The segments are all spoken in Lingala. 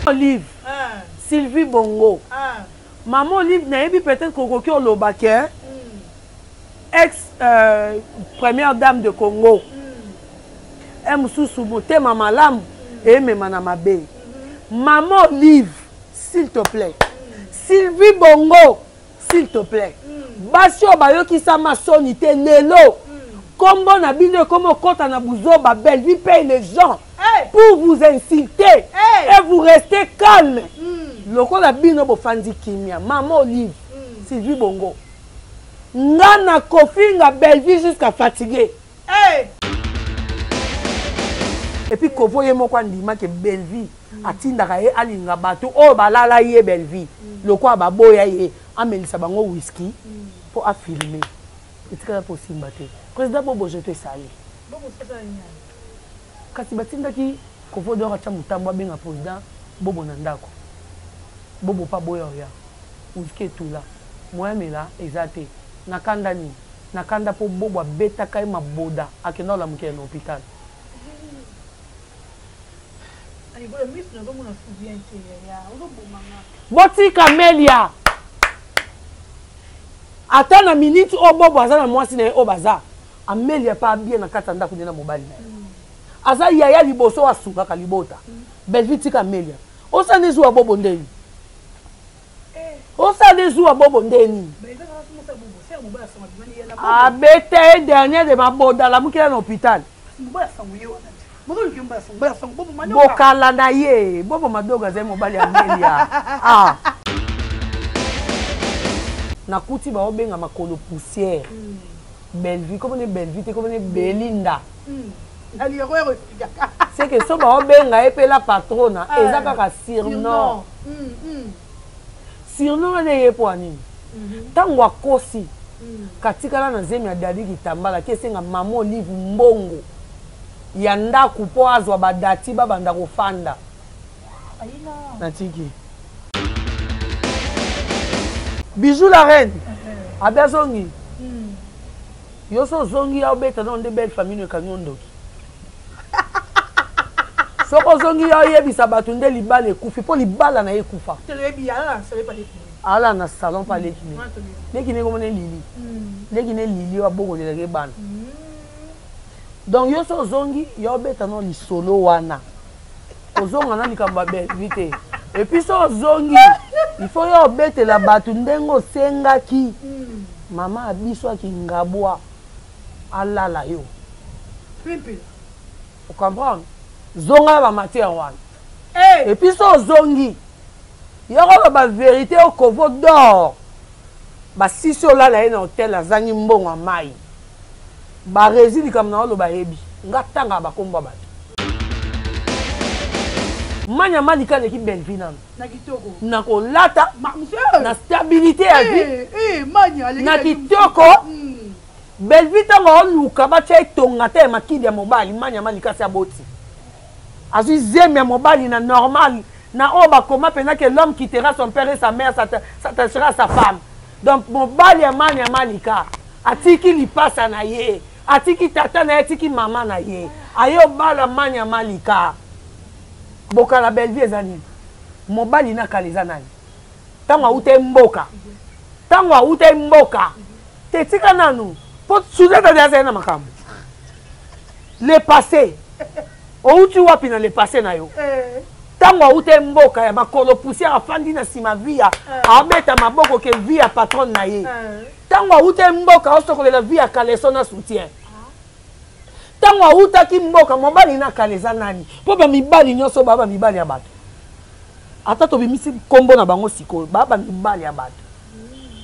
Olive. Sylvie Bongo. Maman Olive n'a peut-être que Lobake. Ex-première dame de Congo. Moussoussoumoute, Maman Lam et Manamabe. Maman Olive, s'il te plaît. Sylvie Bongo, s'il te plaît. Basio Bayo qui sa maçonnité, Lelo. Comme on a bien comme quand on a besoin de belle vie, paye les gens pour vous insulter et vous restez calme. Le coup a bien de Fandi Kimia, Maman Olive, Sylvie Bongo. Nana Kofi na belle vie jusqu'à fatiguer. Et puis quand vous voyez moi quand dit que belle vie, atindaka e alinga bato o balala ye belle vie. Le coup ba boya ye ameli sabango whisky pour a filmer. C'est possible baté. Président Bobo je te salue. Bobo c'est ça nya. Kasi batinda ki ko vodo racha mutambo benga président Bobo nandako. Bobo pa boya ya. Whisky tout là. Moi mais là exacté. Nakanda ni. Nakanda po Bobo beta kai maboda akenda la muke na hôpital. Boti Camélia. Attends une minute au Bobo aza na mwasi na o baza. Amélia pas bien na katanda kunena mobali na. Aza yaya liboso asuka kalibota. Belviti Camélia. Osa nezu wa Bobo ndeni. Osa nezu wa Bobo ndeni. Ah bete dernier de maboda la mukila na hôpital. Bokala na ye Bobo madoga ze mobali ya Amélia. Ah. Na kuti ba obenga makolo poussière. Belle vie comme on est belle vie comme on est Belinda. C'est que so ba obenga epé la patrona ezaka ka surnom. Surnom ne ye poani. Tango akosi. Katikala na zemi ya dadi kitambala kesenga Maman Olive mbongo. Yanda kupo azwa badati babanda kofanda. Aina. Natiki. Bijou la reine. Abezongi. Yoso zongi ya obeta dans de belles familles kanyondo. Soko zongi ya yebisa batunde libala ekufi po libala na ekufa. Telebi ala sale pa lekini. Ala na salon pa lekini. Lekini ko mone lili. Lekini lili wa bogo le bana. Donc yo so zongi yo beta non li solo wana. Ozonga na likamba belle vite. Et puis so zongi il faut yo beta la batu ndengo senga ki. Mama abiso ki ngabwa alala yo. Pimpila. Vous comprenez? Zonga ba matière wana. Et puis so zongi yo ba vérité au kovo d'or. Ba si so la na hôtel azangi mbongo mai. Ba résili comme na lo ba yebi ngatanga ba komba ba manya malika ne ki belle vie na kitoko na ko lata na stabilité à vie manya na kitoko belle vie tango luka ba tshai tonga te makidi ya mobali manya malika sa boti azu zemi ya mobali na normal na oba koma pena que l'homme quittera son père et sa mère s'attachera à sa femme donc mobali ya manya malika atiki li pasa na ye atiki tata na atiki mama na ye ayo bala manya malika boka la belle vie ezani mobali na kaleza nani tango ute mboka tango ute mboka tetika nanu po sudeta de na makambo le passé o uti wapi na le passé na yo tango ute mboka ya makolo poussière afandi na sima via abeta maboko ke via patron na ye tango ute mboka osokolela via kaleso na soutien tango uta ki mboka mobali na kaleza nani po ba mibali nyoso baba mibali ya bato ata to bimisi kombo na bango siko baba mibali ya bato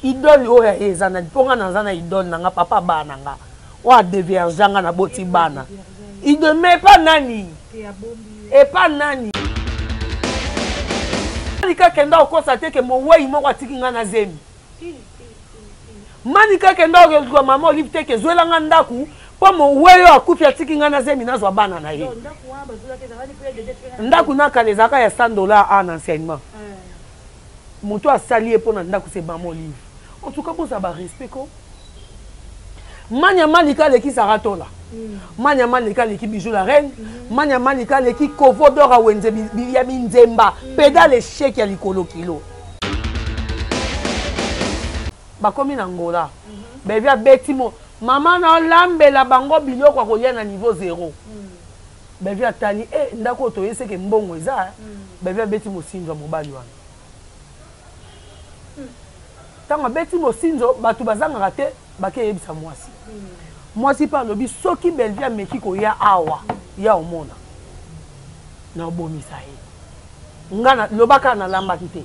idole oya ezana ponga na zana idole nanga papa bana nga wa deverjanga na boti bana idole mais pas nani et pas nani Manika kenda okosate ke mo wei mo kwatiki nga na zemi Manika kenda okwa Maman Olive te ke zwela nga ndaku po mo weyo akufi atiki nga na zemi nazwa bana na ye ndaku na kalezaka ya $100 en enseignement moto asali e pona ndaku se Maman Olive en tout cas pour ça ba respect ko manya malika leki saratola Manya Malika l'équipe bijou la reine. Manya Malika l'équipe Kovodora Wenze Yami Nzemba. Pédale échec ya likolo kilo. Bakomi na Ngola. Bevia Betimo. Maman na lambe la bango bilio kwa kolia na niveau 0. Bevia tani ndako to yese ke mbongo eza. Bevia Betimo sinzo mobali wana. Tanga Betimo sinzo batu bazanga rate bake yebisa mwasi. Mwasi pa lobi soki Belvia meki ko ya awa ya omona. Na obomisa ye. Ngana lobaka na lamba kite.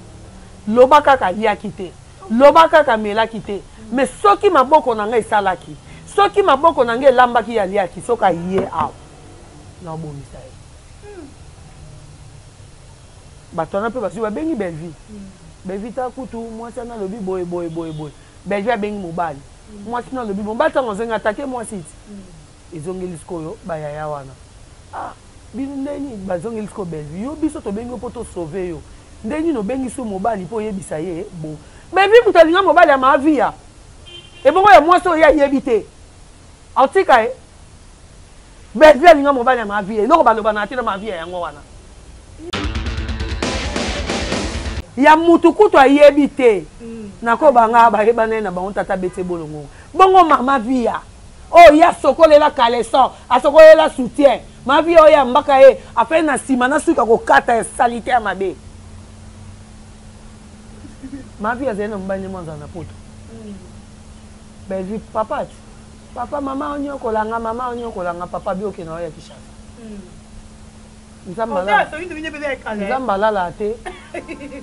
Lobaka ka lia kite. Lobaka ka mela kite. Mais soki maboko na ngai salaki. Soki maboko na ngai lamba ki ya lia ki soka ye awa. Na obomisa ye. Batona pe basi ba bengi Belvi. Belvi ta kutu mwasi na lobi boy. Belvi bengi mobali. Moi sinon le bibon bata ngozenga attaquer moi site ezongeli skoyo ba yaya wana bineni bazongeli sko Belvi yo biso to bengi poto sauver yo ndeni no bengi so mobali po yebisa ye bon Belvi mutalinga mobali ya mavia e bongo ya moi so ya yebite autika e Belvi alinga mobali ya mavia eloko baloba na tina mavia yango wana ya mutukutu ayebite nako banga ba hebana na ba tata bete bolongo bongo mama via oh ya sokolela caleçon asokolela soutien ma via oya mbaka e afin na sima na suka ko kata salite ya mabe ma via zena mbanye mwanza na poto Belvi papa mama onyokolanga papa bioke na oya kishasa Nzamba la te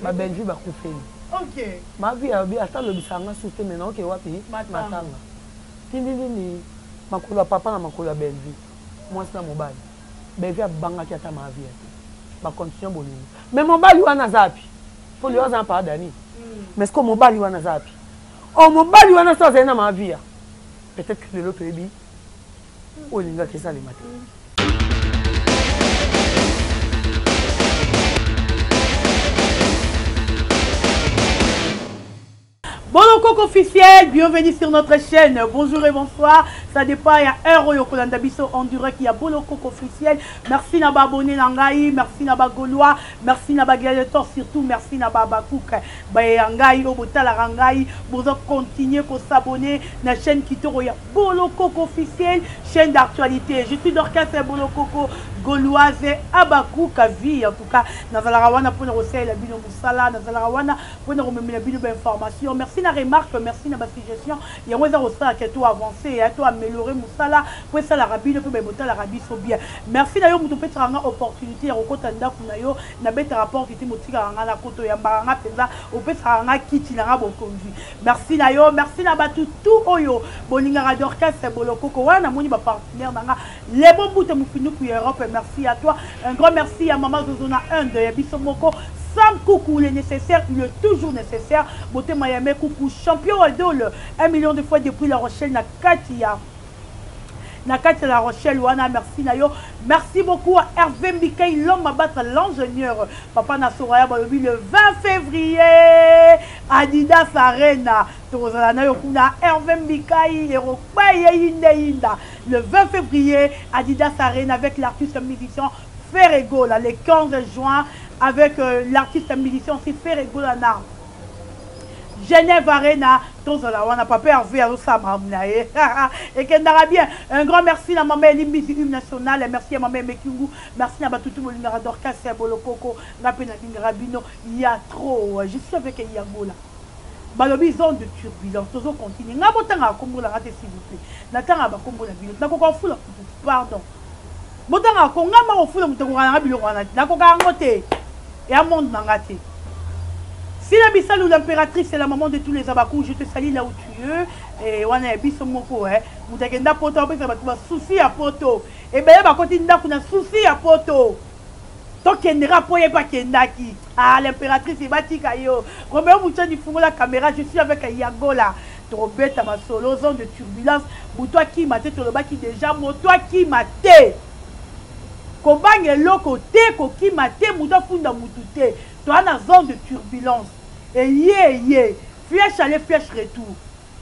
ba Belvi ba kufeli. OK. Ma vie a ata lo bisanga soute maintenant ke wapi matanga. Tindini makolo papa na makolo Belvi. Moi c'est mobile. Belvi a banga ki ata ma vie. Ba continuer bolingo. Mais mobile wana zapi. Faut lui oza pa dani. Mais est-ce que mobile wana zapi? Oh mobile wana so zena ma vie. Peut-être que l'autre ebi. Olinga ke ça les matin. Bolo Coco officiel, bienvenue sur notre chaîne. Bonjour et bonsoir. Ça dépend, il y a un Royo Kolandabiso en direct, il y a Bolo Coco officiel. Merci Naba abonné Nangaï, merci Naba Gaulois, merci Naba Gladiator, surtout merci Naba Bakouk. Bayangaï, Obotala Rangaï, vous continuez à s'abonner à la chaîne Kitoro, il y a Bolo Coco officiel, chaîne d'actualité. Je suis d'orchestre Bolo Coco Gauloise Abakouk vie. En tout cas, Nazalarawana pour nous recevoir la bino Moussala, Nazalarawana pour nous remettre la bino d'information. Merci na remarque, merci na ba suggestion. Il y a moins à reçoit que tout avancer, à tout améliorer Moussala pour ça la rabine pour botter la rabine so bien. Merci d'ailleurs pour peut être opportunité à rekotanda kunayo na bête rapport qui motika na koto ya mbanga penza au peut nga kiti na bo konvi. Merci d'ailleurs, merci na ba tout oyo bolinga radio orchestre Bolo Coco wana moni ba partenaire nanga les bons bouts mu finu ku Europe. Merci à toi. Un grand merci à Maman Zozona 1 de Yabiso Moko. Sans coucou, le nécessaire, il est toujours nécessaire. Beauté Miami, coucou, champion idole. 1 million de fois depuis La Rochelle, na Katia. Na Katia La Rochelle, wana, merci Nayo. Merci beaucoup à Hervé Mikaï, l'homme à battre, l'ingénieur. Papa Nassoraya, le 20 février, Adidas Arena. Hervé Mikaï, le 20 février, Adidas Arena avec l'artiste musicien Ferrego, le 15 juin. Avec l'artiste musicien aussi Ferrego Lana. Genève Arena, on n'a pas perdu à l'Osamae. Et qu'elle n'a bien. Un grand merci à maman Elimbi nationale. Merci à maman Mekingu. Merci à Batutu Molingara Dorcas, à Bolo Coco, Rapena Rabino. Il y a trop. Je suis avec Yagola. Balobi zone de turbulence. Toujours continue. N'a pas tant à Congo la raté s'il vous plaît. N'attend à Congo la ville. N'a pas fou pardon. Motanga Congo m'a offert le Moutonga la ville. N'a pas ngoté. Et à monde n'angate. Si la Bissal ou l'impératrice c'est la maman de tous les abakou, je te salue là où tu es. Et on a biso moko hein. Vous avez un poto, vous avez un souci à poto. Et bien bah quand il n'a pas souci à poto. Tant qu'il ne rapporte pas qu'il n'a qui. Ah l'impératrice est bâtie kayo. Romain Moussa du fourreau la caméra, je suis avec Yagola. Trop bête à ma solo zone de turbulence. Pour toi qui m'a été le bas qui déjà, moi toi qui m'a été. Kobange loko te ko ki mate muda funda mutute to ana zone de turbulence et flèche aller flèche retour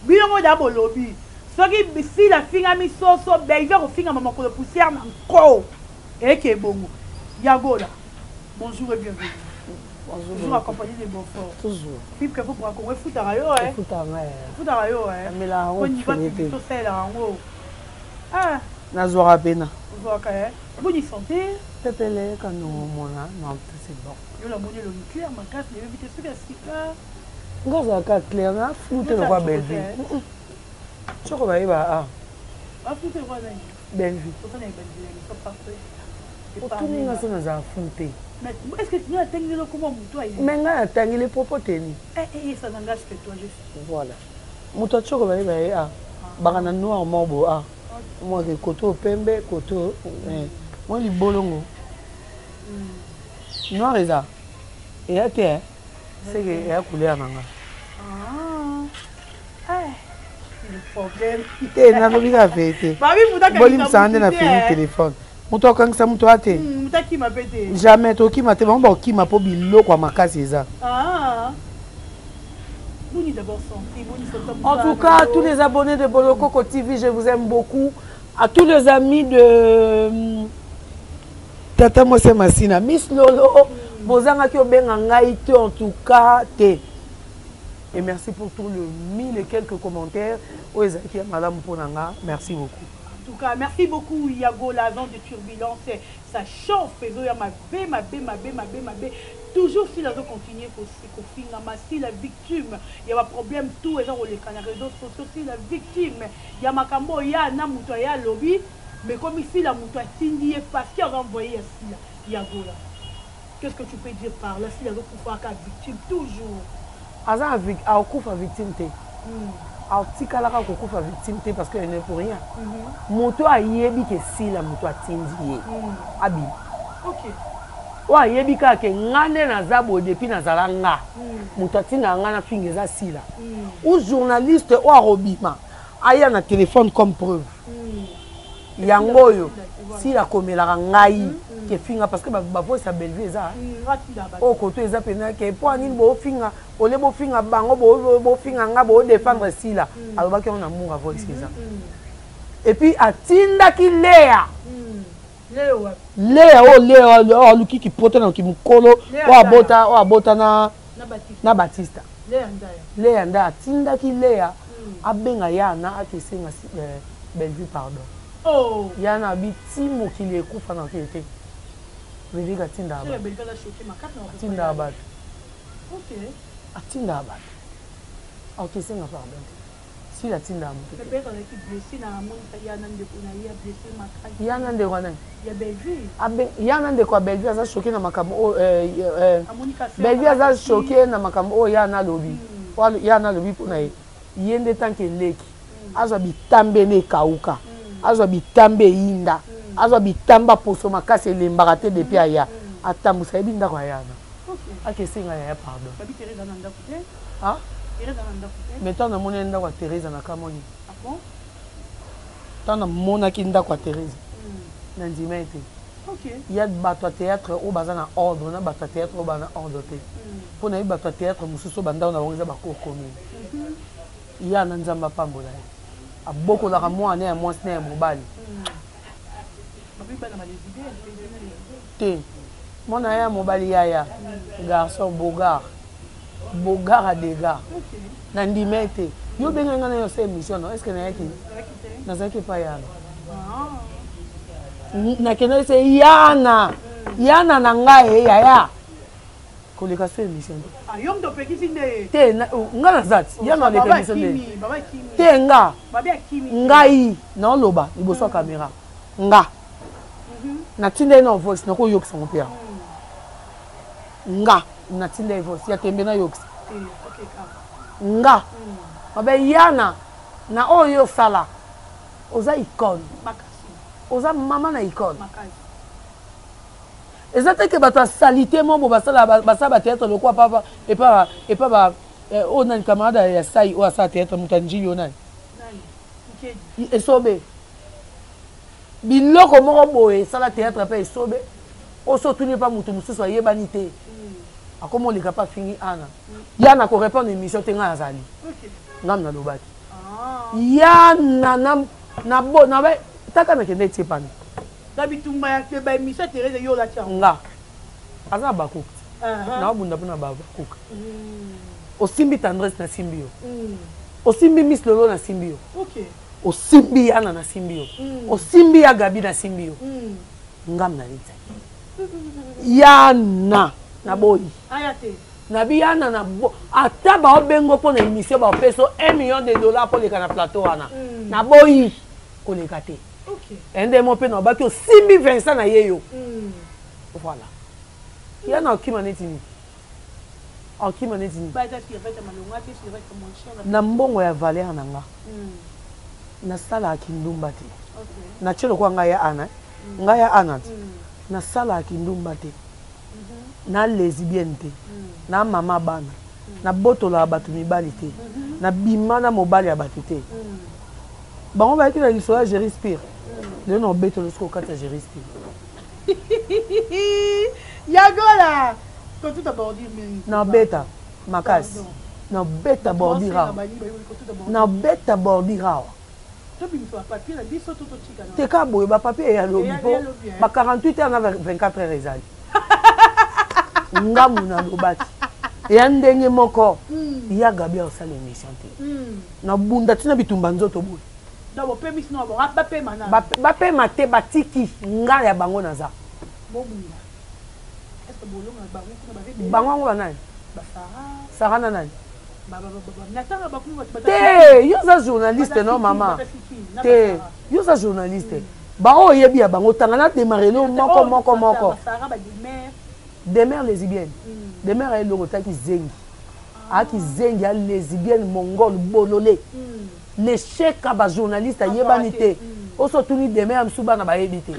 bilongo da bolobi soki si la finga misoso belver ofinga mama ko poussière encore et que bongo Yagola bonjour et bienvenue. Bonjour accompagné des beaux forts. Toujours. Puis que vous pour qu'on fout à rayo hein. Fout à rayo. Fout à rayo hein. Mais là on fait tout ça là en haut. Ah. Nazora pena. Zoaka hein. Bonne santé. Pepele quand nous mona non c'est bon. Yo la monnaie le nucléaire ma casse les éviter ce que Ngaza ka clair na fout le roi Belvi. Choko ba iba ah. Ah fout le roi Belvi. Pourtant les Belvi ils sont parfaits. Tout le monde a ça fouté. Mais est-ce que tu as tendu le comment toi? Mais nga tangi les propos teni. Ça n'engage que toi juste. Voilà. Muto choko ba iba ah. Bangana noir mobo ah. Moi que koto pembe koto moi li bolongo. Noir eza. Et à terre. C'est que il y a couleur nanga. Le problème. Eh na lobi ka fete. Bah oui, muta ka. Bolim sande na fini téléphone. Muto kangisa muto ate. Muta qui m'a pété. Jamais to ki mate ba ki ma po biloko kwa makasi eza. Ah. Boni d'abord santé, boni santé. En tout cas, tous les abonnés de Bolokoko TV, je vous aime beaucoup. À tous les amis de Tata Mose Massina, Miss Lolo, Bozanga ki obenga ngai te en tout cas te. Et merci pour tous les 1000 et quelques commentaires. Oezaki madame Ponanga, merci beaucoup. En tout cas, merci beaucoup Yago, l'agent de turbulence. Ça chauffe, ma bé. Toujours si la zone continue si la victime, il y a un problème, tout est dans les réseaux sociaux, si la victime, il y a ma cambo, il y a un mouton, il y a un lobby, mais comme ici la mouton est indignée parce qu'il a renvoyé ici, Yago là. Qu'est-ce que tu peux dire par là si la zone pour faire victime, toujours? Aza a okufa victime te. A tikalaka kokufa victime te parce qu'elle n'est pour rien. Moto a yebi ke si la moto a tindi. Abi. OK. Wa yebi ka ke ngane na zabo depuis na zalanga. Moto atina ngana fingeza sila. Ou journaliste ou arobima. Aya na téléphone comme preuve. Yangoyo si la komela ngai ke finga parce que ba voix sa Belvi ça. O koto eza pena ke po ani bo finga ole bo finga bango bo finga nga bo défendre sila. Alors ba ke on amour à voix ça. Et puis atinda ki Léa. Léa luki ki poto na ki mukolo o abota na Batista. Léa nda atinda ki Léa abenga yana akesenga Belvi pardon. Oh, yana bitimo qui les coupe en vérité. Belvi gatinda ba. Tinda ba. OK. Atinda ba. OK, c'est nga pardon. Si la tinda mo. Bébé quand il blessé na mon yana ndeko na ya blessé makati. Yana ndeko na. Ya Belvi. Abe yana ndeko Belvi aza choqué na makambo Belvi aza choqué na makambo yana lobi. Wala yana lobi pona yende tanke leki. Aza bitambe ne kauka. Azwa bitambe inda azwa bitamba poso makasi lembaka te depuis aya atambusa yebi ndako yana akesenga ya pardon babi Teresa na ndako te ah Teresa na ndako te mais tant na mona ndako Teresa na kamoni ah bon tant na mona ki ndako Teresa na ndima ete OK ya bato théâtre au bazana ordre na bato théâtre au bana ordre te pona yebi bato théâtre mususu bandao na bango za bakokomi ya na nzamba pambola a beaucoup la moi né moi c'est mobile té mon aya mobile ya garçon bogar à dégâts nandimete yo benga ngana yo émission non est-ce que na yaki na zaki pa yana na kena c'est yana na ngai ya koleka so émission ah yom do pekisi nde te ngana zat yana le émission nde baba kimi te nga baba kimi ngai na loba liboso caméra nga na tinde na voice na ko yokisa mo pia nga na tinde voice ya tembe na yokisa nga babe yana na oyo sala oza icône oza mama na icône exactement que bato salité mon bo basala théâtre le quoi papa et pas on a une camarade ya sai ou ça théâtre mutanjili onani et sobe biloko moko boye sala théâtre pa esobe o so tuni pa mutu mususu ayebani te akomo leka pa fini ana yana ko répondre émission te nga azali ngam na lobaki ya na bo na ba tata na kende tipani na bitumba ya ke ba misa Teresa yo la tia nga aza bakuk na bunda pona ba bakuk osimbi tendresse na simbi yo osimbi Miss Lolo na simbi yo OK osimbi yana na simbi yo osimbi ya Gabi na simbi yo ngam na lita yana na boyi ayate na biyana na bo ata ba obengo pona émission ba peso $1 million pour les na plateau wana na boyi ko le kate OK ende mo pe na ba ki osimbi Vincent na yeyo voilà yana okima netini okima netini ba ta ki fete malonga te c'est vrai que mon cher na mbongo ya valeur na nga na sala kindumba te na chelo kwa nga ya ana nga ya ana na sala kindumba te na lesbienne te na mama bana na botola batu mibali te na bimana mobali ya batu te bango ba ki na lisoya je respire le no beto le sko kata je respire yagola ko tout abordir mais na beta makasi na beta bordira na beta bordira te ka boye ba papier ya lobi po ba 48 heures na 24 heures ezali ngamu na lobaki ya ndenge moko ya Gabi osala émission te na bunda tina bitumba nzoto boye donc pe mis no ba pe mana ba pe mate batiki nga ya bango naza bobunda est-ce que bolonga bango kuna ba bango nani ba Sarah na nani natanga ba kuma ba te yo za journaliste non mama te yo za journaliste ba oyebi ya bango tanga na démarrer lo moko Sarah ba di mère des mères lesbiennes des mères ay longota ki zengi aki zengi ya lesbienne mongole bololé l'échec ba journaliste yebani te oso tuni des mères msuba na ba yebite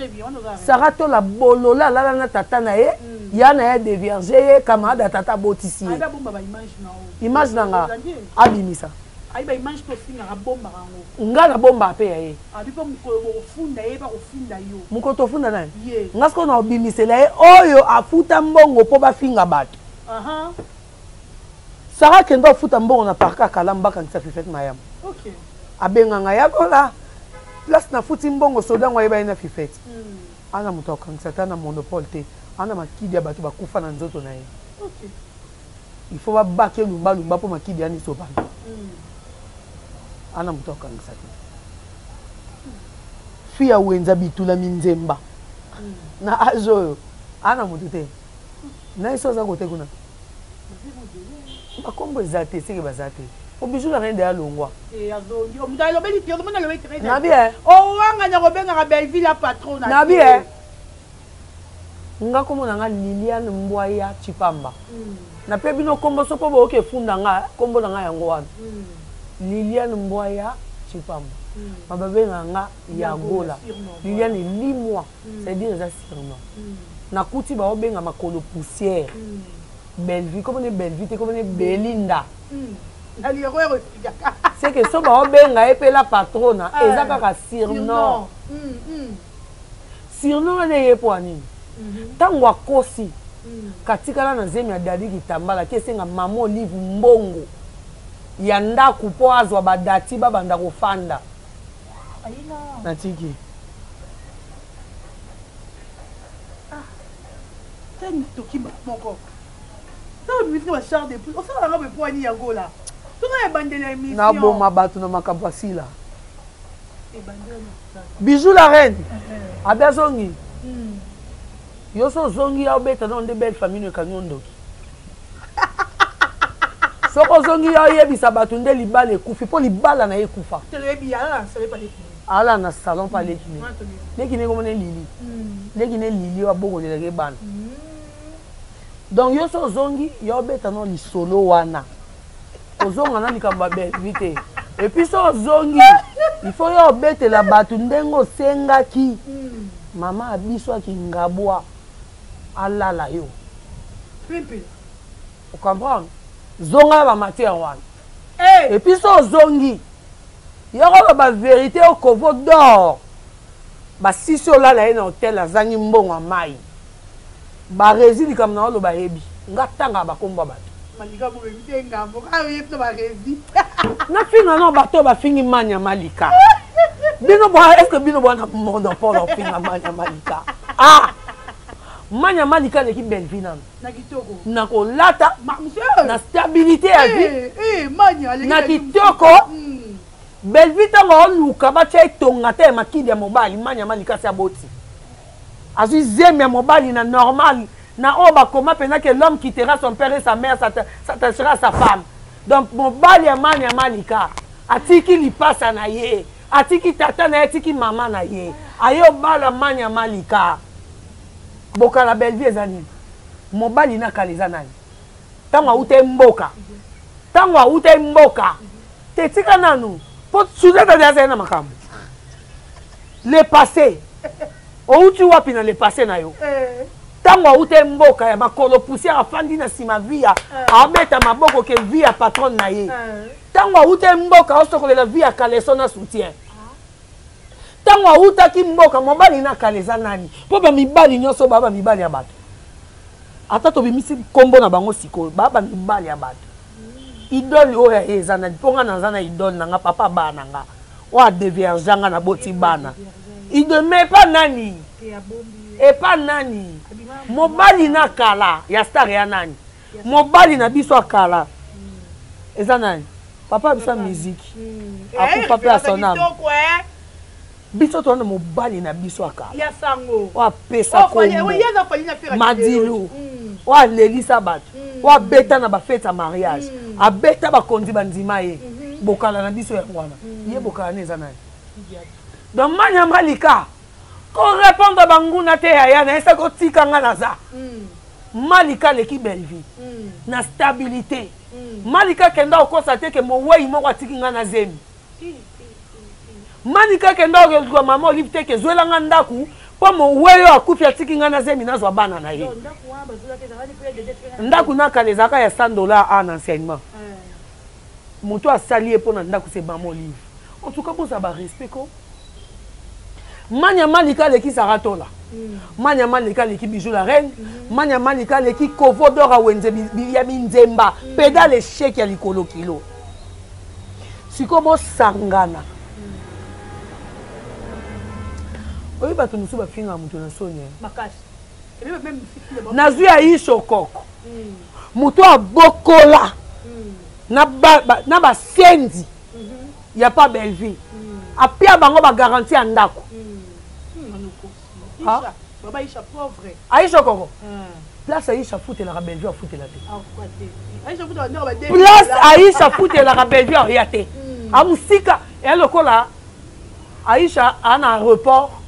Sarah to la bolola la na tata na ye ya na ye de vierge camarade tata botisi ada bomba ba image na nga abimisa ai ba image to singa bomba rango nga na bomba pe ya ye abi po mko funda ye ba ko funda yo mko to funda nani nga sko na obimisela ye oyo afuta mbongo po ba finga bato Sarah kendo afuta mbongo na parka kalamba kan sa fifet mayam OK abenga nga yakola place na futi mbongo soda ngo yeba ina fifet ana muto kanisa tana monopole te ana makidi ya bato bakufa na nzoto na ye OK il faut ba bake lumba po makidi ani soba ana muto kanisa te fia wenza bitula minzemba na azo ana muto te na iso za kote kuna bakombo ezate sike bazate obiju la reine de alongwa azongi omudalo lobeli ti omona lobeli ti na bien wanga nya kobenga ka Belleville patron na bien nga komona nga Liliane Mbwaya Chipamba na pe bino kombo so po boke funda nga kombo na nga yango wana Liliane Mbwaya Chipamba mababenga nga yagola Liliane limwa c'est-à-dire ça surnom na kuti ba obenga makolo poussière Belleville comme on est Belleville comme on est Belinda c'est que so ba obenga epe la patrona ezaka ka surnom surnom ne yepo ani tango akosi katikala na zemi ya dadi kitambala kesenga mama Olive mbongo ya ndaku po azwa badati babanda kofanda natiki tani toki moko ça me fait ma charde de plus on ça va me poigner yango là tout na bandela émission na boma bato na makambo asila Bijou la reine abia zongi yo so zongi ya obeta na nde belle famille kanyondo soko zongi ya yebisa bato nde libala ekufi po libala na ekufa telebi ala na savait pas les ala na salon pa lekine lekine comme ne lili lekine lili wa bongo de la bana donc yo so zongi ya obeta na lisolo wana ozonga na likambo be vite et puis so zongi il faut yo obeta la bato ndengo sengaki mama abiso akingabwa alala yo pipi vous comprenez zonga ba matière wana et puis so zongi yoko ba vérité au kovo d'or ba sisi olala na hôtel azangi mbongo mai ba réside comme na lo ba yebi nga tanga ba komba bato Malika mo bimite ngambo ka yepto ba rezi. Na finga no bato ba fingi manya Malika. Bino bo est-ce que bino bo na monopole au finga manya Malika. Ah. Manya Malika leki Belleville nan. Na kitoko. Na ko lata monsieur. Na stabilité à vie. Manya leki. Na kitoko. Belleville tango luka ba tshai tonga te makidi ya mobali Manya Malika sa boti. Azui zemi ya mobali na normal. Na oba comment pendant que l'homme quittera son père et sa mère s'attachera à sa femme. Donc mon bali ya Manya Malika atiki li pasa na ye atiki tata na ye atiki mama na ye ayo bala Manya Malika boka la Belleville ezani mon bali na kaleza nani tango ute mboka tango ute mboka te tika nanu po suzeta de na makambo le passé o uti wapi na le passé na yo tango ute mboka ya makolo poussière afandi na sima via abeta maboko ke via patron na ye tango ute mboka osokolela via kaleso na soutien tango utaki mboka mobali na kaleza nani po ba mibali nyonso baba mibali ya bato ata to bimisi kombo na bango siko baba mibali ya bato idole oya ezana ponga na zana idole na nga papa bana nga wa deverjanga na boti bana ideme pa nani et pas nani mobali na kala ya star ya nani mobali na biso akala eza nani papa bisa musique apo papa ya sonam biso to na mobali na biso akala ya sango wa pesa ko madilu wa lelisa bato wa beta na ba fête mariage abeta ba kondi bandima ye bokala na biso ya ngwana ye bokala na eza nani donc Manya Malika ko répondre banguna te ya na esa ko tikanga na za Malika leki Belleville na stabilité Malika kenda okosa te ke mo wei mo kwatikinga na zemi Malika kenda ko mama olive te ke zwela nga ndaku po mo weyo akufi atikinga na zemi na zwa bana na ye ndaku na kalezaka ya $100 en enseignement moto asali e pona ndaku se mama olive en tout cas pour ça ba respect ko Manya Malika leki Saratola. Manya Malika leki Bijou la reine. Manya Malika leki Kovodora wenze biyami nzemba. Pedale chèque ya likolo kilo. Siko bo sangana. Oyi bato nusu ba finga mutu na sonya. Makashi. Nazui aisho koko. Mutu abokola. Na ba sendi. Ya pa Belleville. Apia bango ba garantie andako. Baba Aïcha pauvre. Aïcha Koko. Place Aïcha foute la Belleville foute la té. Place Aïcha foute la Belleville ya té. Amusika et le kola Aïcha en aéroport.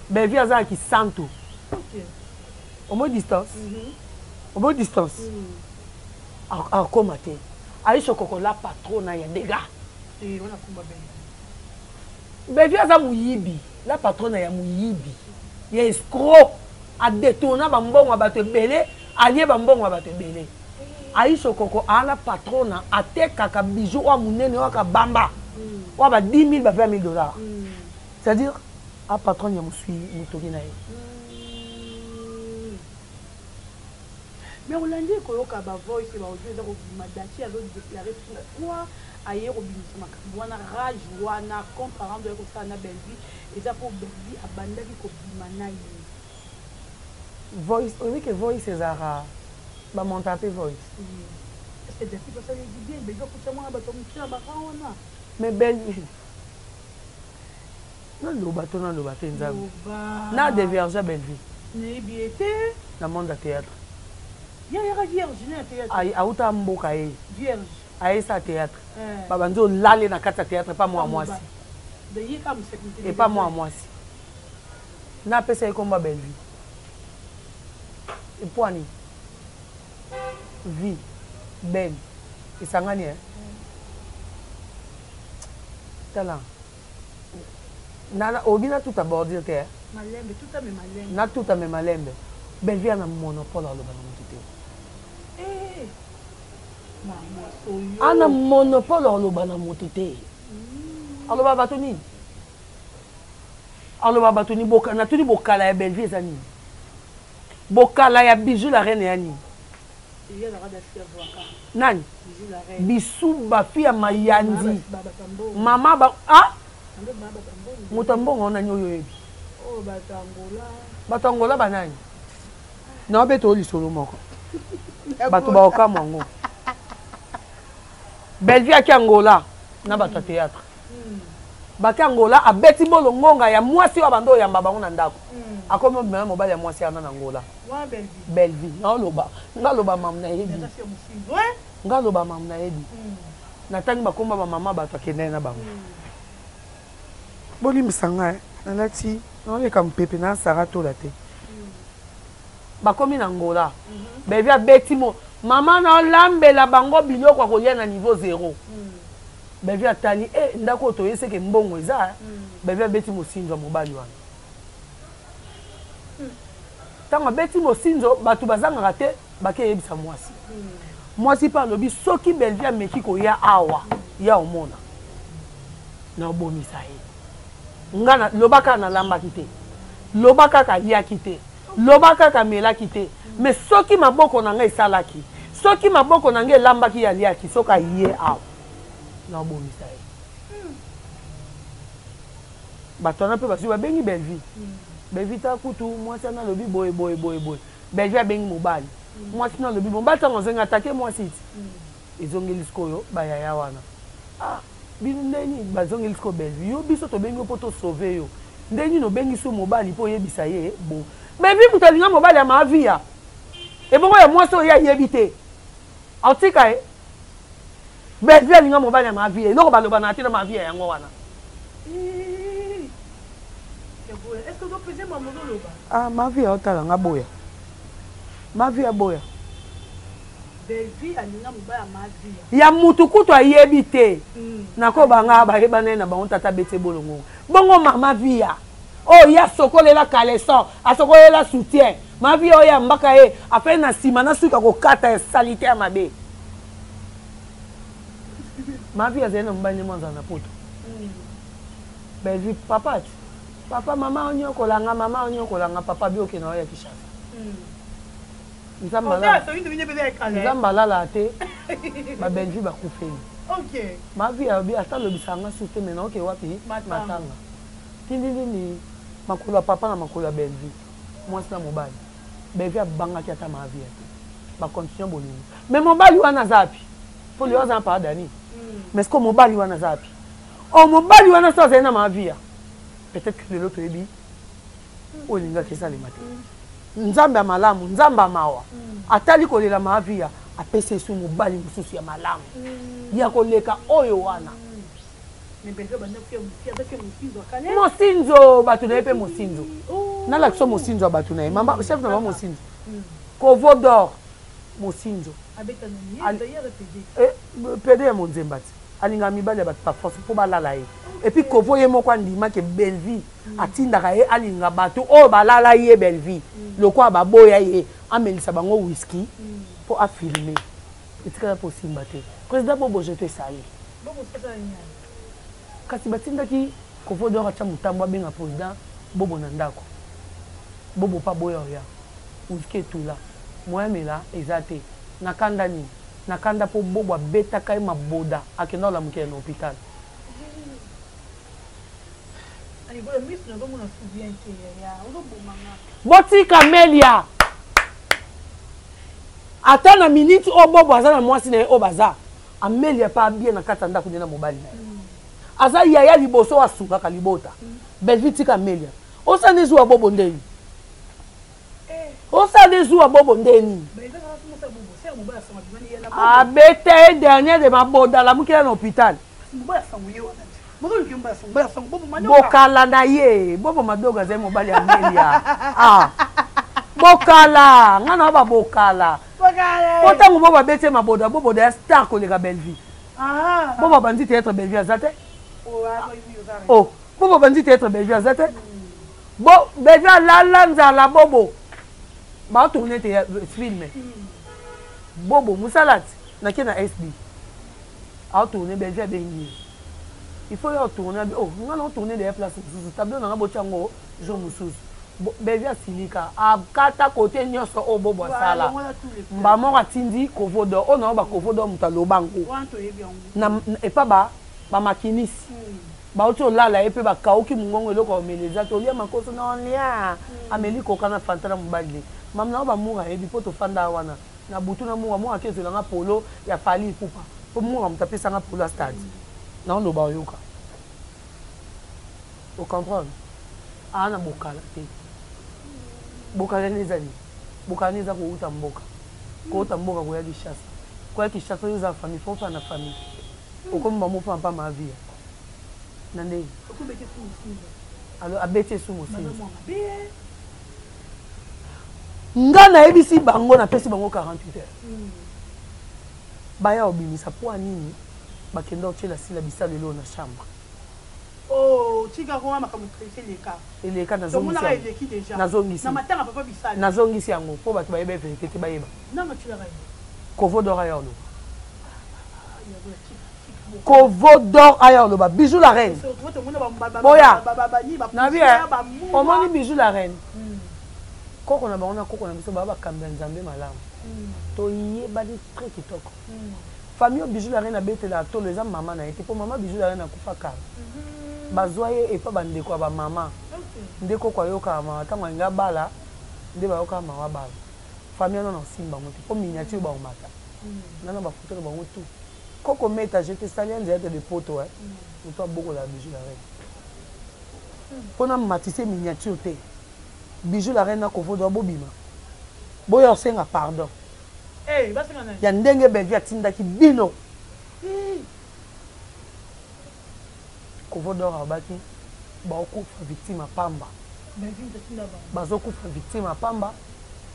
Belleville za ki santo. OK. Au moins distance. Au moins distance. A komaté. Aïcha Koko la patronne ya dégâts. Et on a combat Belleville za muyibi. La patronne ya muyibi. Ya escroc a détourné bambongo bato belé, allié bambongo bato belé. Aïcha Koko a la patronne a te kaka bijou wa munene wa ka bamba. Wa ba 10 000 ba $20 000. C'est-à-dire a patronne ya musui mutoki na ye. Mais on l'a dit que ba voice ba audio za ko madati a déclarer pourquoi ailleurs au binisma wana rage wana contre rendre ko ça na Belleville et ça pour Belleville abandaki ko bimana yi voice on dit que voice c'est Zara ba montaper voice c'est depuis que ça lui dit bien Belleville ko tellement ba to mutira ba kaona mais Belleville non lo bato nzambe na déverger Belleville ne biété na monde théâtre ya vierge na théâtre ai auta mboka ye vierge Aïssa théâtre. Baba nzo lale na kata théâtre pas moi moi si. Et pas moi moi si. Na pesa ikomba Belleville. Et poani. Vie ben. Et sangani hein. Talent. Na obina tout aborder terre. Malembe tout à même malembe. Na tout à même malembe. Belleville na monopole lo bana mututé. Ana monopole oloba na moto te. Aloba bato nini? Aloba bato ni boka na tuni bokala ya Belleville ezani. Bokala ya Bijou la reine ya nini? nani bisu bafi ya mayandi mama ba ah mutambongo ona nyoyo yebi oh batangola banani na beto lisolo moko bato ba okamongo Belvia ki Angola na bato théâtre baki Angola abeti bolo ngonga ya mwasi wa bando yamba bango na ndako akomo bima mobali ya mwasi ana na Angola Belvi na loba ngaloba mam na yebi ngaloba mam na yebi na tangi bakomba ba mama bato akende na bango boli misanga na lati na le kam pepe na sarato la te bakomi na Angola Belvi abeti mo mama na lambela bango biloko kolia na niveau 0 Belvi atali ndako to yeseke mbongo eza Belvi abeti mosinzo mobali wana tanga beti mosinzo batu bazanga te bake yebisa mwasi mwasi pa lobi soki Belvi ameki ko ya awa ya omona na obomisa ye ngana lobaka na lamba kite lobaka ka lia kite lobaka ka mela kite mais soki maboko na ngai salaki soki maboko na ngai lambaki ya liaki soka ye awa na obomisa ye batona pe basi babengi Belvi Belvi ta kutu mwasi na lobi boy Belvi abengi mobali mwasi na lobi mobali tango zenga atake mwasi iti ezongeli sikoyo bayaya wana ah bino ndeni bazongeli sikoyo Belvi yo biso to bengi po to sauver yo ndeni no bengi so mobali po yebisa ye bo Belvi mutalinga mobali ya maavia ebongo ya mwasi oyo yebi te autika Belvi alinga mobali ya maavia eloko baloba na te na maavia yango wana est-ce que vous posez ma monologue ah maavia otala nga boya maavia boya Belvi alinga mobali ya maavia ya mutukutu ayebi te nakoba nga bayeba na bango tata bete bolongo bongo mama via oh ya sokolela caleçon asokolela soutien ma via oya mbaka ye ape na sima na suka ko kata salite ya mabe ma via zena mbanye mwanza na poto Belvi papa mama onyokolanga papa bioke na oya Kishasa nzamba lala te ba Belvi bakufeli ok ma via bi ata lobisanga soute mena oke wapi matanga tindini makolo ya papa na makolo ya Belvi mwasi na mobali Belvi abangaki ata ma via te ba continue bolingo mais mobali wana zapi po li oza pa dani mais est-ce que mobali wana zapi o mobali wana so azena ma via peut-être que le loto ebi olinga kesa le matin nzambe malamu nzamba mawa atali kolela ma via apese su mobali mususu ya malamu ya koleka oyo wana mosinzo bato na ye mpe mosinzo nalakisa mosinzo ya bato na ye mama chef na ba mosinzo Kovo d'or mosinzo pede ya monzemba ti alinga mibali ya bato pa force mpo balala ye epuis Kovo ye moko andima ke Belvi atindaka ye alinga bato oyo balala ye Belvi lokwa baboya ye amelisa bango whisky mpo afilme etikala mpo simba te président Bobo je te salue kasi batindaki Kovo d'or atia motambo abenga président Bobo na ndako Bobo pa boya oya whisky etula moyamela eza te nakanda nini nakanda mpo Bobo abetaka ye maboda akenda olamukela na hôpital botika Melia ata na minute oyo Bobo aza na mwasi na ye oyo baza Amelia pa abie na kati ya ndako nde na mobali na ye aza yaya liboso asungaka libota Belvi tika Melia osana ezuwa Bobo ndeni osana ezuwa Bobo ndeni abete ye dernier de maboda alamukela na hôpital bokala na ye Bobo madogo azali mobali ya Melia bokala nga na ba bokala po ntango Bobo abeti maboda Bobo ya star koleka Belvi Bobo bandi théâtre Belvi aza te Bobo bandi théâtre Belvi aza te Belvi alala nzala Bobo baotourne te filme Bobo musalati nake na SB aotourne Belvi abengi il faut y retourner nga na otourne de place mosusu tableau nanga botiango jour mosusu Bevia silika akata côté nyonso o bobo sala mba moko tindi kovodo o na ba kovodo mutalo bango na epa ba makinisi ba oto lala epe ba kauki mungongo eloko meleza to lia makoso na lia ameli kokana fantana mubali mamna ba mura ebi poto fanda wana na butu na mura mwa kezo nga polo ya fali pupa po mura mutapesa nga polo stade na ndo ba yoka o comprendre ana bokala te bokala nezali bokala neza ko uta mboka ko ya Kishasa ko ya Kishasa yoza famille fo fa na famille okomba mo fa pa ma vie nande okubete su musinga alors abete su musinga ngana ebisi bango na pesi bango 48 heures baya obimisa po anini bakenda otela sila bisalo lelo na chambre. Oh, tika kwa makamutrise leka. Eleka nazongisi. Tomona eleki déjà. Nazongisi. Na matanga papa bisala. Nazongisi yango po bato bayeba vérité te bayeba. Na matula rayo. Kovo d'or ayolo. Kovo d'or ayolo ba bijou la reine. Boya. Na bien. Omoni bijou la reine. Koko na bango na koko na biso baba kamba nzambe malamu. To yeba di très kitoko. Famille bijou la reine a bête la to les am maman na été pour maman bijou la reine a kufa kala. Bazoye et pas bande quoi ba maman ndeko kwa yoka ma tanga nga bala nde ba yoka ma wa bala famille non simba moto pour miniature ba umata nana ba photo ba moto koko meta j'étais salien de photo on toi beaucoup la bijou la reine pona matisse miniature te bijou la reine na ko fodo bobima boyo senga pardon basenga na ya ndenge bevia tinda ki bino Kovodor abaki baokufa victime pamba bazokufa victime pamba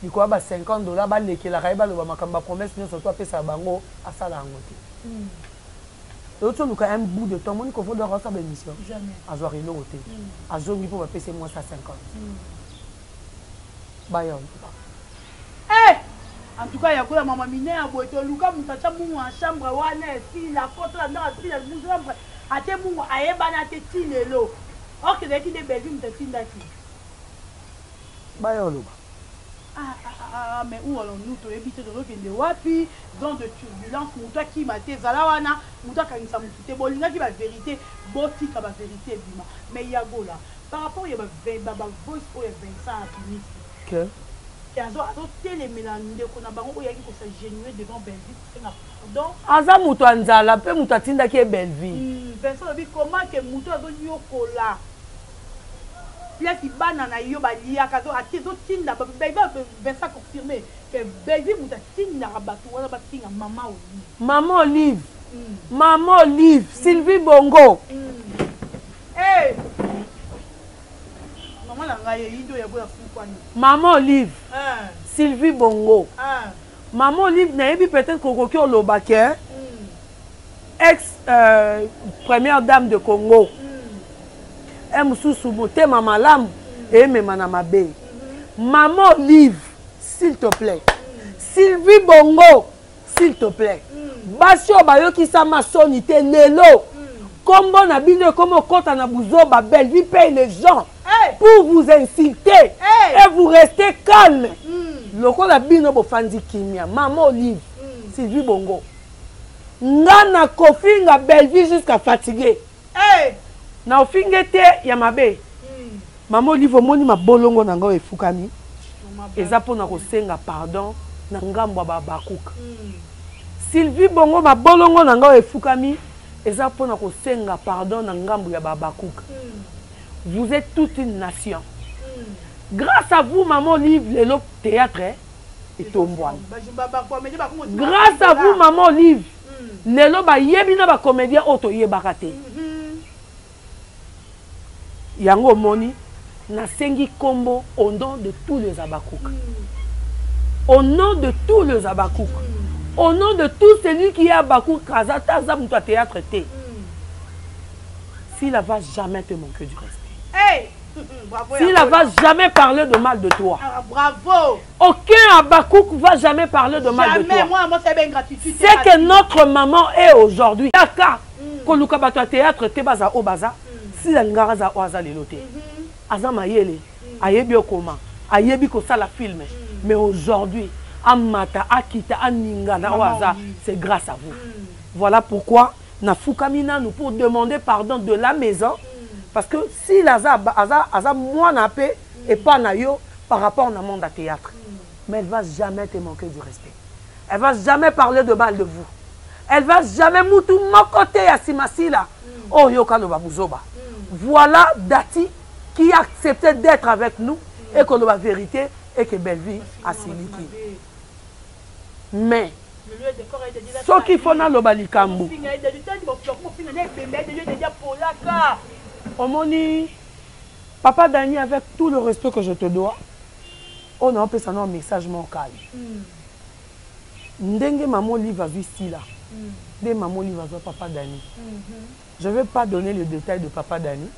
likoya ba $50 balekela kayeba loba makamba promesse nyonso to apesa bango asala yango te l'autre luka un bout de temps moni Kovodor asa ba émission azwa rilo te azongi po bapesa moi 150 bayo en tout cas il y a quoi maman minère boito luka mutacha mu en chambre wana si la photo la ndanga si la chambre ate mungu ayebana te tinelo ok de ki de belgi mutatinda ki bayo loba mais où allons nous to ebite de rekende wapi dans de turbulence muta ki mate zala wana muta kanisa mutute bolinga ki ba vérité botika ba vérité bima mais yagola par rapport ya ba voice o ya Vincent Apini que et azo télé mélande ko na bango oyaki ko sa genuer devant Belgique na donc aza muto anzala pe muto atinda ki Belgique Vincent lobi comment que muto azo yokola place bana na yo balia kazo atizo tinda ba Vincent confirmé que Belgique muto tinda rabatu wala batinga maman Olive Sylvie Bongo Maman Olive Sylvie Bongo Maman Olive nayebi peut-être kokoki olobake ex première dame de Congo mususu motema malamu emema na mabe Maman Olive s'il te plaît Sylvie Bongo s'il te plaît basi oyo bayokisa masoni te lelo kombo na bino komo kota na buzoba belle vie paye les gens pour vous insulter et vous restez calme. Loko la bino bofandi kimia. Maman Olive, Sylvie Bongo. Ngana kofinga belle vie jusqu'à fatigué. Na ofinge te ya mabe. Maman Olive omoni mabolongo na ngo efukami. Eza pona ko senga pardon na ngambo ba bakuka. Sylvie Bongo mabolongo na ngo efukami. Eza pona ko senga pardon na ngambo ya ba bakuka. Vous êtes toute une nation. Grâce à vous, Maman Olive, le théâtre est tombouane. Grâce à vous, Maman Olive, le yebina ba comédien auto yebakate. Yango moni, na sengi kombo au nom de tous les Abakouk. Au nom de tous les Abakouk. Au nom de tout celui qui est Abakouk, Kazata Zamouta théâtre T. S'il ne va jamais te manquer du respect. S'il ne va jamais parler de mal de toi. Bravo. Aucun Abakouk ne va jamais parler de mal de toi. Moi, c'est bien gratitude. C'est que notre maman est aujourd'hui. Yaka, koluka bato théâtre te baza o baza. Si la ngara za oaza lelote. Aza mayele. ayebi okoma ayebi ko sala film mais aujourd'hui amata akita aninga na waza c'est grâce à vous. Voilà pourquoi na fukamina nous pour demander pardon de la maison parce que si l'aza moi na paix et pas na yo par rapport au monde à théâtre mais elle va jamais te manquer du respect. Elle va jamais parler de mal de vous. Elle va jamais moutou mon côté à Simasila. Oh yoka no babuzoba. Voilà Dati qui a accepté d'être avec nous et que la vérité et que belle vie a siliki. Mais ce qu'il faut dans le balikambu. Omoni Papa Dani, avec tout le respect que je te dois, on a un message mon calme. Ndenge maman livre vu ici là. Ndenge maman livre Papa Dani. Je ne vais pas donner le détail de Papa Dani.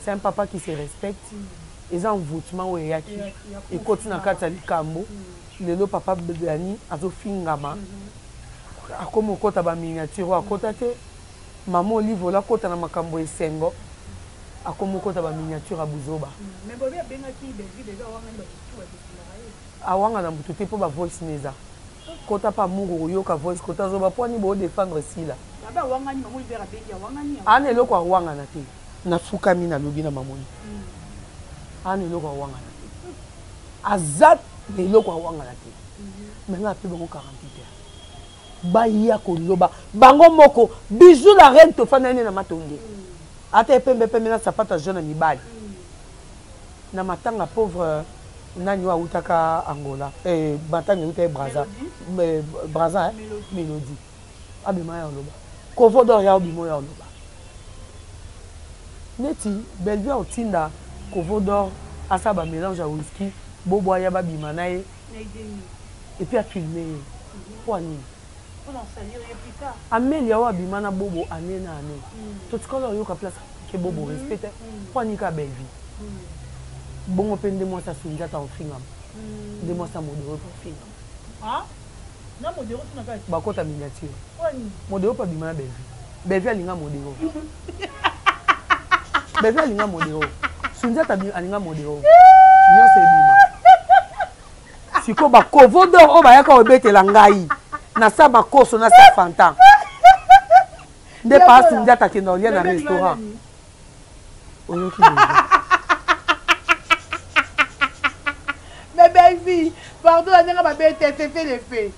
C'est un papa qui se respecte. Ils ont un voûtement où il y a qui. Il continue à faire des cambo. Le papa Dani a fait fingama. A comme au côté de miniature, à côté de maman livre là côté de ma cambo et sengo. A comme au côté de miniature à Bouzoba. Mais bon, il y a bien qui déjà awanga na mutu te po ba voice neza kota pa mungu yoka voice kota zo ba poni bo défendre si là ba wanga ni mamu libera bengi wanga ni ane loko wanga na te na fukami na lobi na mamoni ane loko wanga na te azat le loko wanga na te menga pe bango 48 heures ba ya ko loba bango moko bijou la reine to fana na matonge ate pembe pembe na sapata jeune mibali na matanga pauvre nani wa utaka Angola batanga utaka Braza Mélodie abima ya loba Covodor ya obimo ya loba neti Bellevue otinda Covodor asaba mélange à whisky bobo ya babima nae et puis a filmé pour nini on en salir plus tard Amélia wa bima na bobo année na année tout ce qu'on a eu ka place que bobo respecte pour ni ka Bellevue. Bon, on peut demander ça sur une date en film. Demander ça modéré pour film. Ah? Non, modéré, tu n'as pas. Bah, quoi ta miniature? Modéré pas bien Bellevue. Bellevue a l'inga modéré. Bellevue a l'inga modéré. Sur une date a l'inga modéré. Non, c'est bien. Si quoi, bah, Covodor, on va y avoir bête langai. Na sa ma koso na sa fantan. De pas sur une date à qui n'ont rien à restaurant. On pardon, c'est fait les faits.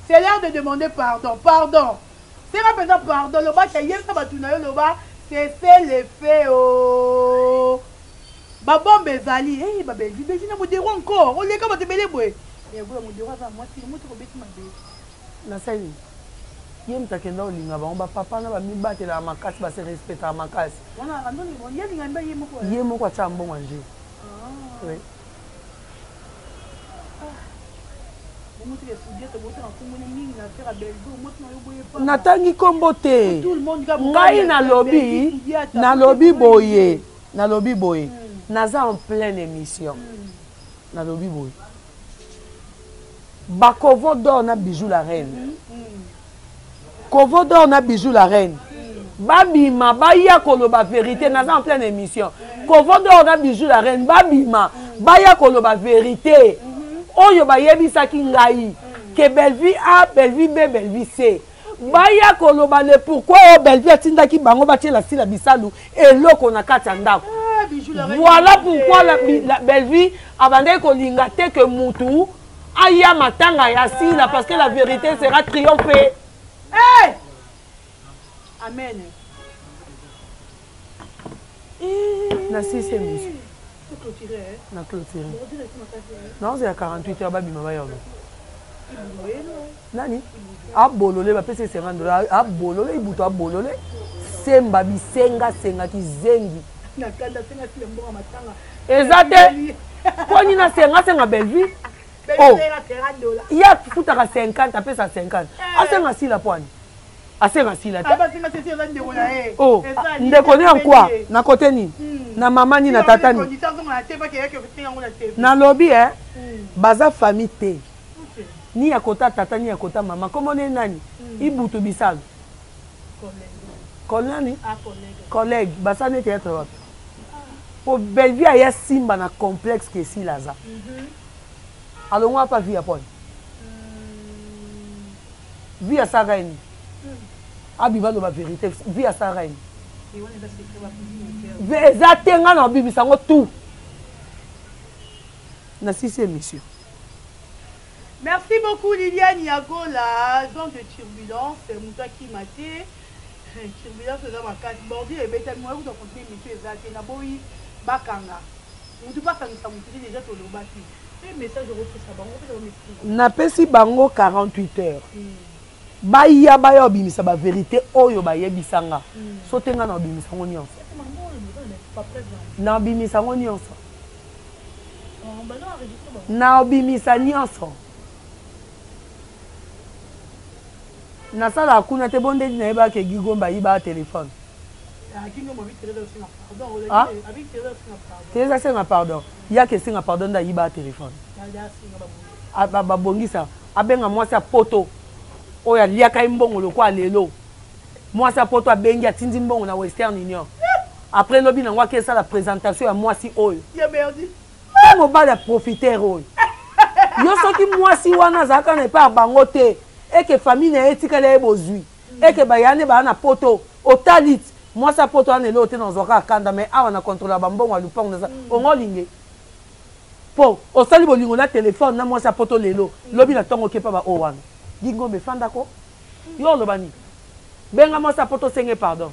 C'est l'heure de demander pardon. Pardon. C'est maintenant pardon. Le bas, c'est fait les faits. Oh. Babon Bezali. Eh, babé, je vais vous dire encore. On est comme te belé boy. Et vous me direz à moi, si vous me bêtez ma bête. Na saï. Yem takenda olinga ba on papa na ba mi batela makasi ba se respecter makasi. Wana andoni bon yelinga mba yemo ko. Yemo ko cha mbongo nje. Ah. Oui. Natangi kombo te ngai na lobi boye naza en pleine émission na lobi boye ba Covodor na bijou la reine Covodor na bijou la reine babima baya koloba vérité naza en pleine émission Covodor na bijou la reine babima baya koloba vérité oyo bayebisaki ngai que Bellevue A, Bellevue B, Bellevue C. Baya koloba le pourquoi Bellevue atindaki bango batie la sila bisalu et loko na kati ya ndako. Voilà pourquoi la Bellevue abandaki kolinga te que mutu aya matanga ya sila parce que la vérité sera triomphée. Hey! Amen. Na 6e mission. Na clôturé. Non, c'est à 48 heures, babi mama yolo. Nani? Abolole, ba pese $50. Abolole, ibuto abolole. Semba bisenga senga ki zengi. Na kanda senga ki mbonga matanga. Ezate. Koni na senga Bellevue. Oh. Ya futaka 50, apesa 50. Asenga sila pwani. Asenga sila ta. Oh, ndekoni en quoi? Na côté ni? Na mama ni na tata ni? Na lobby baza famille te. Ni ya kota tata ni ya kota mama. Comment ne nani? Ibuto bisal. Collègue. Collègue. Basa ne théâtre wapi? Pour Bellevue, il y a Simba na complexe que si laza. Alors on n'a pas vu à Paul. Vie à Sarayne. Abiba de la vérité. Vie à Sarayne. Exactement, on bibi sango tout. Merci, monsieur. Merci beaucoup Liliane Yagola, zone de turbulence, Mouta qui m'a dit, turbulence dans ma case, bordi et bêta, moi vous continuez monsieur Ezate, Naboui, Bakanga. On ne peut pas faire ça, vous déjà sur le bâti. Et message de refus ça, on n'a pas si bango 48 heures. Baya baya obimisa ba vérité oyo ba yebisanga. Sotenga na obimisa ngo nyonso. Na obimisa ngo nyonso. Na obimisa nyonso. Na sala kuna te bonde na yeba ke gigomba yiba téléphone. Ah? Teza senga pardon. Ya ke senga pardon da yiba téléphone. Aba bongisa abenga mwasi poto. Oya liaka imbongo lokwa lelo. Mwasi poto abengi atindi mbongo na Western Union. Après lobi na ngwa ke ça la présentation ya mwasi oyo. Ya merdi. Tango ba la profiter oyo. Yo soki mwasi wana zaka na pa bango te. Et que famille na etika le bozui. Et que bayane ba na poto otalit. Mwasi poto ane lo te na zoka kanda mais awa na contrôler bambongo lupong na ça. Ongolinge. Po osali bolingo na téléphone na mwasi poto lelo. Lobi na tongo ke pa ba o wana. Gingombe fandako yo lobani benga moi sa poto senge pardon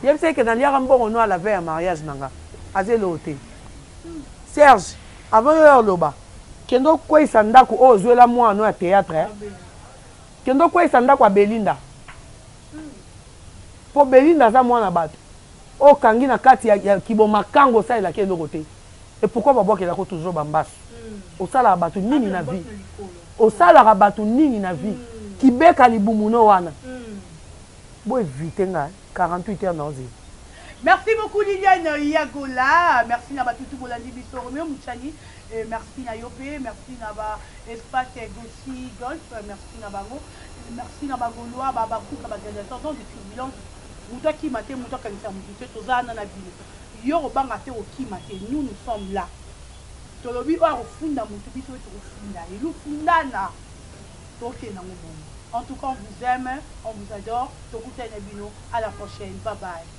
yem se que dans liara mbongo no à la veille à mariage nanga azelo te Serge avant yo loba kendo ko isandako o zwela moi no à théâtre kendo ko isandako a Belinda po Belinda za moi na bato o kangi na kati ya kiboma kango ça la kendo côté et pourquoi ba boka la ko toujours bambasu au sala bato nini na vie au sala bato nini na vie kibeka libumuno wana bo éviter nga 48 heures non. Merci beaucoup Liliane Yagola, merci na batutu bolandi biso Romeo Mouchani, merci na Yopé, merci na ba espace Gossi Golf, merci na bango, merci na bagoloa ba bakuka ba organisation de turbulence muta ki maté muta kanisa mutu tozana na ville yo banga te o ki maté nous sommes là tolobi o funda mutu biso to funda et lu fundana toke na ngombo. En tout cas, on vous aime, on vous adore. À la prochaine. Bye bye.